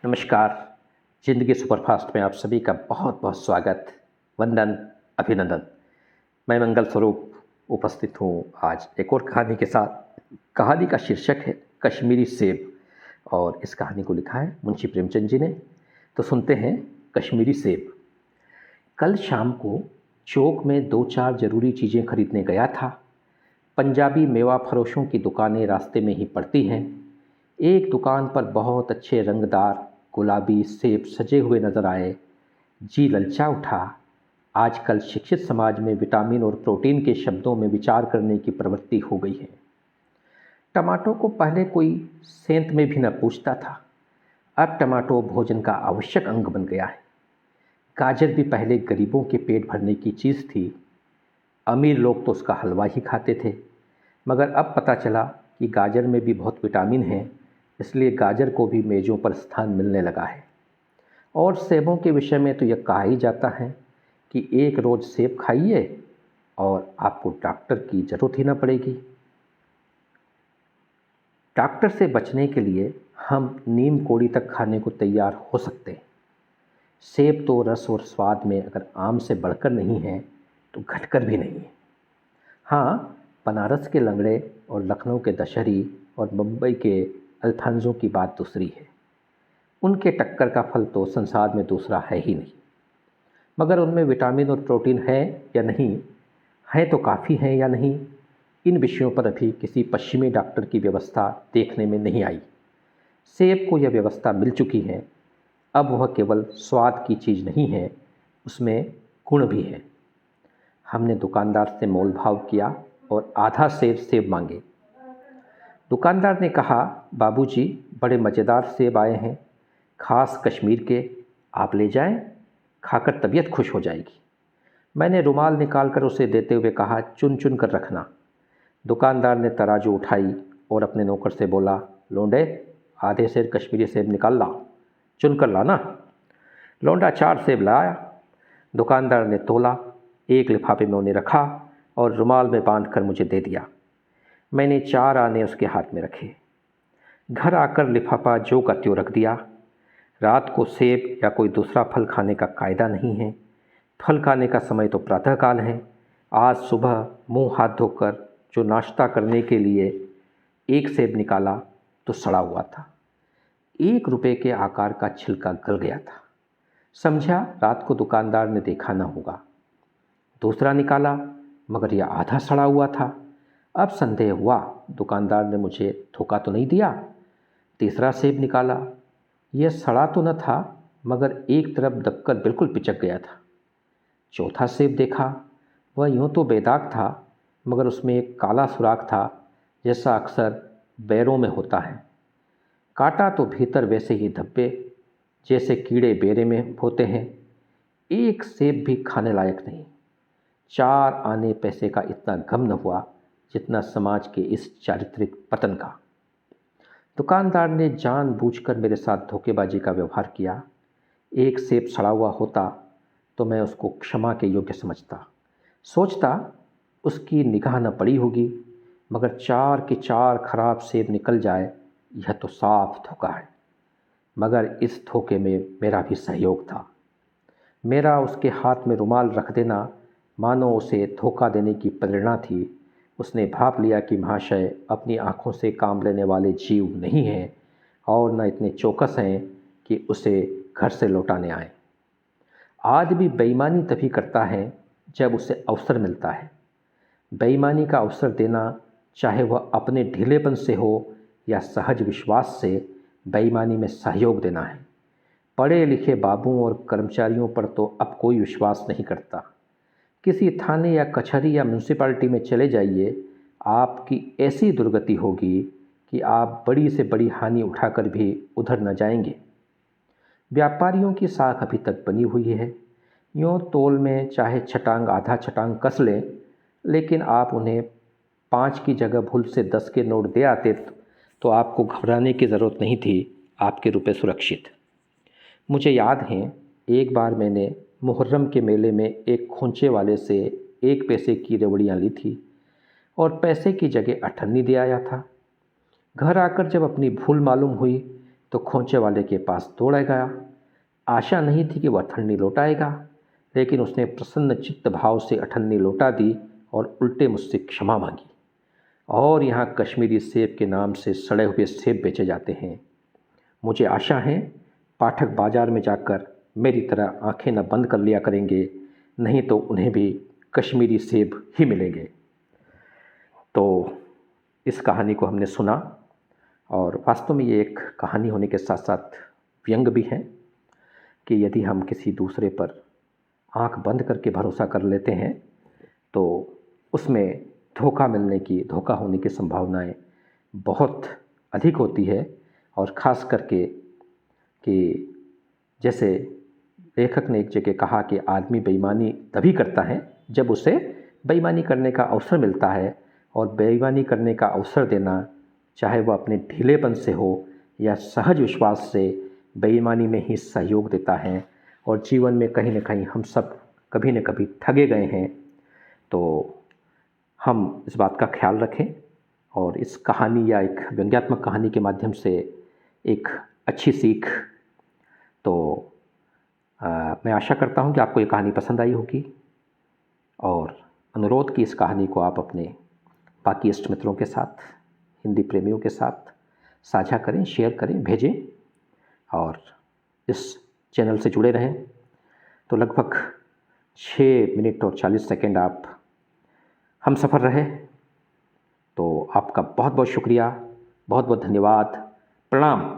नमस्कार। ज़िंदगी सुपरफास्ट में आप सभी का बहुत बहुत स्वागत, वंदन, अभिनंदन। मैं मंगल स्वरूप उपस्थित हूँ आज एक और कहानी के साथ। कहानी का शीर्षक है कश्मीरी सेब और इस कहानी को लिखा है मुंशी प्रेमचंद जी ने। तो सुनते हैं कश्मीरी सेब। कल शाम को चौक में 2-4 ज़रूरी चीज़ें खरीदने गया था। पंजाबी मेवा फरोशों की दुकानें रास्ते में ही पड़ती हैं। एक दुकान पर बहुत अच्छे रंगदार गुलाबी सेब सजे हुए नजर आए। जी ललचा उठा। आजकल शिक्षित समाज में विटामिन और प्रोटीन के शब्दों में विचार करने की प्रवृत्ति हो गई है। टमाटो को पहले कोई सेंत में भी न पूछता था, अब टमाटो भोजन का आवश्यक अंग बन गया है। गाजर भी पहले गरीबों के पेट भरने की चीज़ थी। अमीर लोग तो उसका हलवा ही खाते थे, मगर अब पता चला कि गाजर में भी बहुत विटामिन है, इसलिए गाजर को भी मेज़ों पर स्थान मिलने लगा है। और सेबों के विषय में तो यह कहा ही जाता है कि एक रोज़ सेब खाइए और आपको डॉक्टर की ज़रूरत ही न पड़ेगी। डॉक्टर से बचने के लिए हम नीम कोड़ी तक खाने को तैयार हो सकते हैं। सेब तो रस और स्वाद में अगर आम से बढ़कर नहीं है तो घटकर भी नहीं है। हाँ, बनारस के लंगड़े और लखनऊ के दशहरी और मुंबई के अल्फांजों की बात दूसरी है। उनके टक्कर का फल तो संसार में दूसरा है ही नहीं। मगर उनमें विटामिन और प्रोटीन है या नहीं, है तो काफ़ी है या नहीं, इन विषयों पर अभी किसी पश्चिमी डॉक्टर की व्यवस्था देखने में नहीं आई। सेब को यह व्यवस्था मिल चुकी है। अब वह केवल स्वाद की चीज़ नहीं है, उसमें गुण भी है। हमने दुकानदार से मोल भाव किया और आधा सेब मांगे। दुकानदार ने कहा, बाबूजी, बड़े मज़ेदार सेब आए हैं, खास कश्मीर के, आप ले जाएं, खाकर तबीयत खुश हो जाएगी। मैंने रुमाल निकालकर उसे देते हुए कहा, चुन चुन कर रखना। दुकानदार ने तराजू उठाई और अपने नौकर से बोला, लौंडे, आधे सेर कश्मीरी सेब निकाल ला, चुन कर लाना। लौंडा 4 सेब लाया। दुकानदार ने तोला, एक लिफाफे में उन्हें रखा और रुमाल में बांधकर मुझे दे दिया। मैंने 4 आने उसके हाथ में रखे। घर आकर लिफाफा जो का त्यों रख दिया। रात को सेब या कोई दूसरा फल खाने का कायदा नहीं है। फल खाने का समय तो प्रातःकाल है। आज सुबह मुंह हाथ धोकर जो नाश्ता करने के लिए एक सेब निकाला तो सड़ा हुआ था। 1 रुपये के आकार का छिलका गल गया था। समझा रात को दुकानदार ने देखा न होगा। दूसरा निकाला, मगर यह आधा सड़ा हुआ था। अब संदेह हुआ, दुकानदार ने मुझे धोखा तो नहीं दिया। तीसरा सेब निकाला, यह सड़ा तो न था, मगर एक तरफ दबकर बिल्कुल पिचक गया था। चौथा सेब देखा, वह यूँ तो बेदाग था, मगर उसमें एक काला सुराख था, जैसा अक्सर बैरों में होता है। काटा तो भीतर वैसे ही धब्बे, जैसे कीड़े बेरे में होते हैं। एक सेब भी खाने लायक नहीं। 4 आने पैसे का इतना गम न हुआ जितना समाज के इस चारित्रिक पतन का। दुकानदार ने जानबूझकर मेरे साथ धोखेबाजी का व्यवहार किया। एक सेब सड़ा हुआ होता तो मैं उसको क्षमा के योग्य समझता। सोचता उसकी निगाह न पड़ी होगी, मगर 4 के 4 खराब सेब निकल जाए, यह तो साफ धोखा है। मगर इस धोखे में मेरा भी सहयोग था। मेरा उसके हाथ में रुमाल रख देना मानो उसे धोखा देने की प्रेरणा थी। उसने भाप लिया कि महाशय अपनी आँखों से काम लेने वाले जीव नहीं हैं और न इतने चौकस हैं कि उसे घर से लौटाने आए। आदमी बेईमानी तभी करता है जब उसे अवसर मिलता है। बेईमानी का अवसर देना, चाहे वह अपने ढीलेपन से हो या सहज विश्वास से, बेईमानी में सहयोग देना है। पढ़े लिखे बाबुओं और कर्मचारियों पर तो अब कोई विश्वास नहीं करता। किसी थाने या कचहरी या म्यूनसिपालिटी में चले जाइए, आपकी ऐसी दुर्गति होगी कि आप बड़ी से बड़ी हानि उठाकर भी उधर न जाएंगे। व्यापारियों की साख अभी तक बनी हुई है। यूँ तोल में चाहे छटांग आधा छटांग कस लें, लेकिन आप उन्हें 5 की जगह भूल से 10 के नोट दे आते तो आपको घबराने की ज़रूरत नहीं थी, आपके रुपए सुरक्षित। मुझे याद है, एक बार मैंने मुहर्रम के मेले में एक खोंचे वाले से 1 पैसे की रेवड़ियाँ ली थी और पैसे की जगह अठन्नी दे आया था। घर आकर जब अपनी भूल मालूम हुई तो खोंचे वाले के पास दौड़ गया। आशा नहीं थी कि वह अठन्नी लौटाएगा, लेकिन उसने प्रसन्न चित्त भाव से अठन्नी लौटा दी और उल्टे मुझसे क्षमा मांगी। और यहाँ कश्मीरी सेब के नाम से सड़े हुए सेब बेचे जाते हैं। मुझे आशा है पाठक बाज़ार में जाकर मेरी तरह आंखें न बंद कर लिया करेंगे, नहीं तो उन्हें भी कश्मीरी सेब ही मिलेंगे। तो इस कहानी को हमने सुना, और वास्तव में ये एक कहानी होने के साथ साथ व्यंग भी है कि यदि हम किसी दूसरे पर आंख बंद करके भरोसा कर लेते हैं तो उसमें धोखा होने की संभावनाएं बहुत अधिक होती है। और ख़ास करके कि जैसे लेखक ने एक जगह कहा कि आदमी बेईमानी तभी करता है जब उसे बेईमानी करने का अवसर मिलता है, और बेईमानी करने का अवसर देना, चाहे वह अपने ढीलेपन से हो या सहज विश्वास से, बेईमानी में ही सहयोग देता है। और जीवन में कहीं न कहीं हम सब कभी न कभी ठगे गए हैं। तो हम इस बात का ख्याल रखें और इस कहानी या एक व्यंग्यात्मक कहानी के माध्यम से एक अच्छी सीख। तो मैं आशा करता हूँ कि आपको ये कहानी पसंद आई होगी, और अनुरोध कि इस कहानी को आप अपने बाकी इष्ट मित्रों के साथ, हिंदी प्रेमियों के साथ साझा करें, शेयर करें, भेजें, और इस चैनल से जुड़े रहें। तो लगभग 6 मिनट और 40 सेकंड आप हम सफ़र रहे, तो आपका बहुत बहुत शुक्रिया, बहुत बहुत धन्यवाद, प्रणाम।